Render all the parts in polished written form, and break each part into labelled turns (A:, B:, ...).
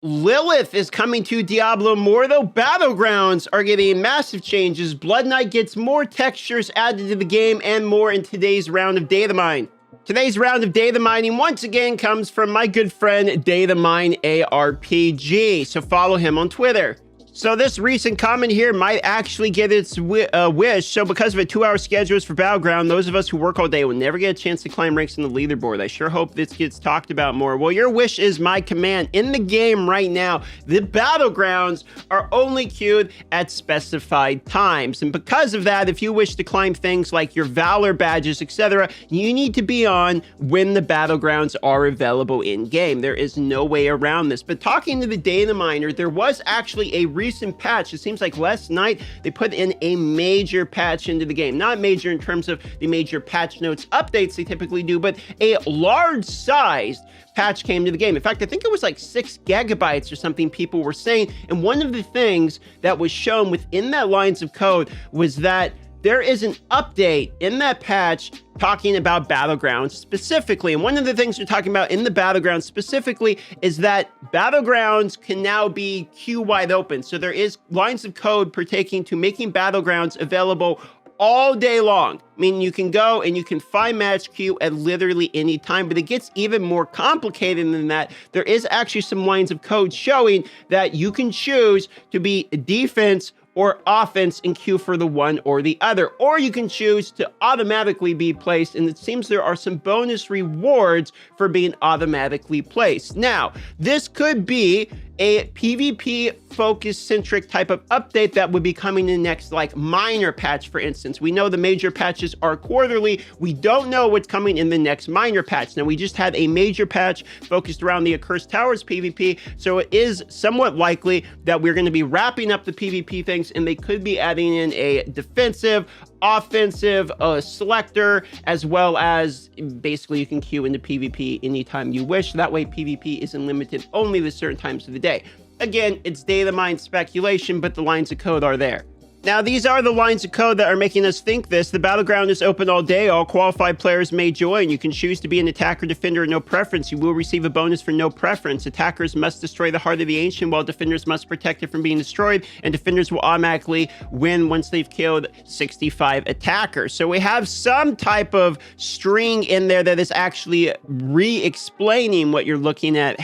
A: Lilith is coming to Diablo Immortal. Battlegrounds are getting massive changes. Blood Knight gets more textures added to the game and more in today's round of Datamine. Today's round of data mining once again comes from my good friend Datamine ARPG, so follow him on Twitter. So this recent comment here might actually get its wish. So because of a 2-hour schedules for Battleground, those of us who work all day will never get a chance to climb ranks in the leaderboard. I sure hope this gets talked about more. Well, your wish is my command. In the game right now, the Battlegrounds are only queued at specified times. And because of that, if you wish to climb things like your Valor badges, etc., you need to be on when the Battlegrounds are available in-game. There is no way around this. But talking to the data miner, there was actually a recent patch. It seems like last night they put in a major patch into the game. Not major in terms of the major patch notes updates they typically do, but a large sized patch came to the game. In fact, I think it was like 6 gigabytes or something people were saying. And one of the things that was shown within that lines of code was that there is an update in that patch talking about Battlegrounds specifically. And one of the things we're talking about in the Battlegrounds specifically is that Battlegrounds can now be queue wide open. So there is lines of code pertaining to making Battlegrounds available all day long. I mean, you can go and you can find match queue at literally any time, but it gets even more complicated than that. There is actually some lines of code showing that you can choose to be defense or offense in queue for the one or the other, or you can choose to automatically be placed, and it seems there are some bonus rewards for being automatically placed. Now, this could be a PvP focused centric type of update that would be coming in next, like minor patch, for instance. We know the major patches are quarterly. We don't know what's coming in the next minor patch. Now, we just had a major patch focused around the Accursed Towers PvP, so it is somewhat likely that we're going to be wrapping up the PvP things, and they could be adding in a defensive, offensive selector, as well as basically you can queue into PvP anytime you wish. That way PvP isn't limited only to certain times of the day. Again, it's data mine speculation, but the lines of code are there. Now, these are the lines of code that are making us think this. The Battleground is open all day. All qualified players may join. You can choose to be an attacker, defender, no preference. You will receive a bonus for no preference. Attackers must destroy the Heart of the Ancient, while defenders must protect it from being destroyed, and defenders will automatically win once they've killed 65 attackers. So we have some type of string in there that is actually re-explaining what you're looking at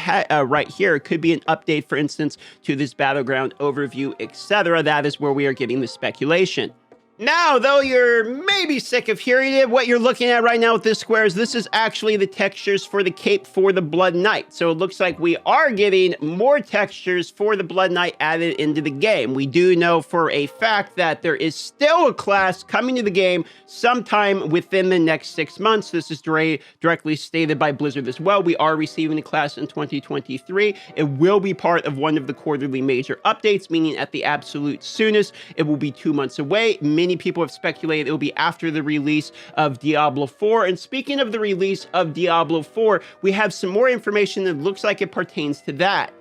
A: right here. It could be an update, for instance, to this Battleground overview, etc. That is where we are getting the speculation. Now, though you're maybe sick of hearing it, what you're looking at right now with this square is this is actually the textures for the cape for the Blood Knight. So it looks like we are getting more textures for the Blood Knight added into the game. We do know for a fact that there is still a class coming to the game sometime within the next 6 months. This is directly stated by Blizzard as well. We are receiving a class in 2023. It will be part of one of the quarterly major updates, meaning at the absolute soonest, it will be 2 months away. Many people have speculated it will be after the release of Diablo 4. And speaking of the release of Diablo 4, we have some more information that looks like it pertains to that.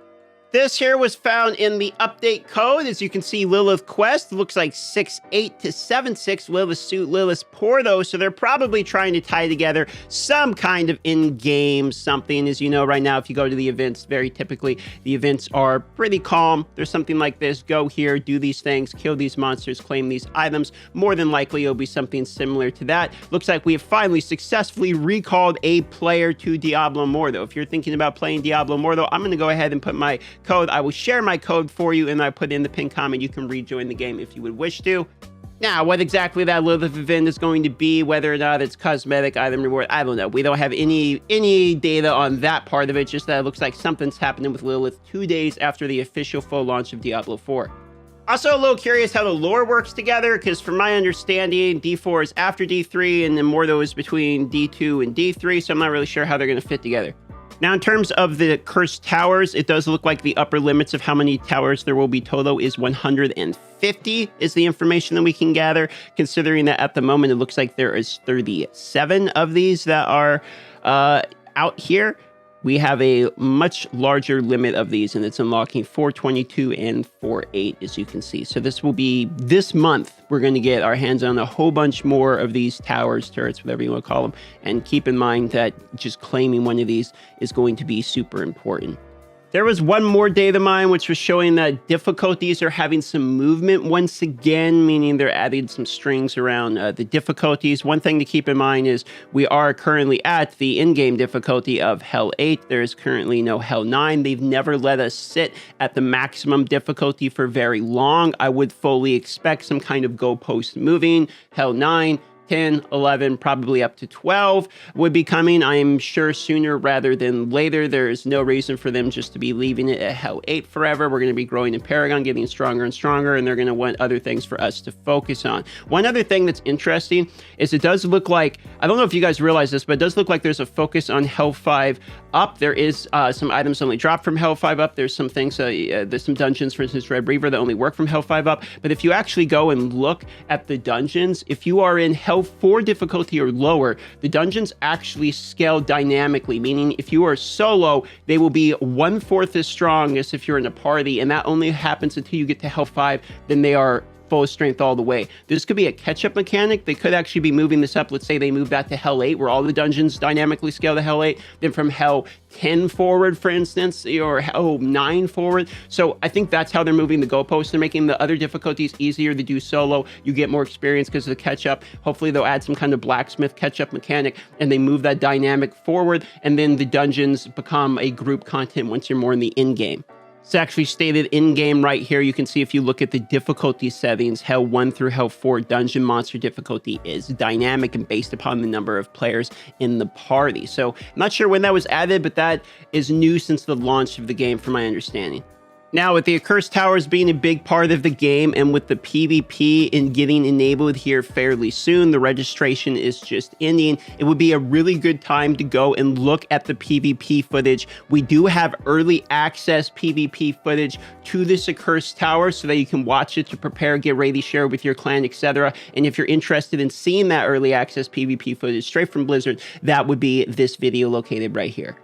A: This here was found in the update code. As you can see, Lilith Quest looks like 6.8 to 7.6. Lilith Suit, Lilith Porto. So they're probably trying to tie together some kind of in-game something. As you know, right now, if you go to the events, very typically, the events are pretty calm. There's something like this. Go here, do these things, kill these monsters, claim these items. More than likely, it'll be something similar to that. Looks like we have finally successfully recalled a player to Diablo Immortal. If you're thinking about playing Diablo Immortal, I'm going to go ahead and put my code. I will share my code for you, and I put in the pinned comment. You can rejoin the game if you would wish to. Now, what exactly that Lilith event is going to be, whether or not it's cosmetic, item reward, I don't know. We don't have any data on that part of it, just that it looks like something's happening with Lilith 2 days after the official full launch of Diablo 4. Also, a little curious how the lore works together, because from my understanding, D4 is after D3, and Immortal is between D2 and D3, so I'm not really sure how they're going to fit together. Now, in terms of the Cursed Towers, it does look like the upper limits of how many towers there will be total is 150 is the information that we can gather, considering that at the moment it looks like there is 37 of these that are out here. We have a much larger limit of these, and it's unlocking 422 and 48, as you can see. So this will be, this month, we're going to get our hands on a whole bunch more of these towers, turrets, whatever you want to call them. And keep in mind that just claiming one of these is going to be super important. There was one more data mine, which was showing that difficulties are having some movement once again, meaning they're adding some strings around the difficulties. One thing to keep in mind is we are currently at the in-game difficulty of Hell 8. There is currently no Hell 9. They've never let us sit at the maximum difficulty for very long. I would fully expect some kind of goalpost moving. Hell 9, 10, 11, probably up to 12 would be coming. I am sure sooner rather than later. There's no reason for them just to be leaving it at Hell 8 forever. We're going to be growing in Paragon, getting stronger and stronger, and they're going to want other things for us to focus on. One other thing that's interesting is it does look like, I don't know if you guys realize this, but it does look like there's a focus on Hell 5 up. There is some items only drop from Hell 5 up. There's some things, there's some dungeons, for instance, Red Reaver, that only work from Hell 5 up. But if you actually go and look at the dungeons, if you are in Hell 4 difficulty or lower, the dungeons actually scale dynamically, meaning if you are solo, they will be 1/4 as strong as if you're in a party, and that only happens until you get to Hell 5, then they are full strength all the way. This could be a catch-up mechanic. They could actually be moving this up. Let's say they move that to Hell 8, where all the dungeons dynamically scale to Hell 8. Then from Hell 10 forward, for instance, or Hell 9 forward. So I think that's how they're moving the goalposts. They're making the other difficulties easier to do solo. You get more experience because of the catch-up. Hopefully they'll add some kind of blacksmith catch-up mechanic, and they move that dynamic forward, and then the dungeons become a group content once you're more in the in-game. It's actually stated in-game right here. You can see if you look at the difficulty settings, Hell 1 through Hell 4 dungeon monster difficulty is dynamic and based upon the number of players in the party. So I'm not sure when that was added, but that is new since the launch of the game from my understanding. Now, with the Accursed Towers being a big part of the game and with the PvP in getting enabled here fairly soon, the registration is just ending. It would be a really good time to go and look at the PvP footage. We do have early access PvP footage to this Accursed Tower so that you can watch it to prepare, get ready, share with your clan, etc. And if you're interested in seeing that early access PvP footage straight from Blizzard, that would be this video located right here.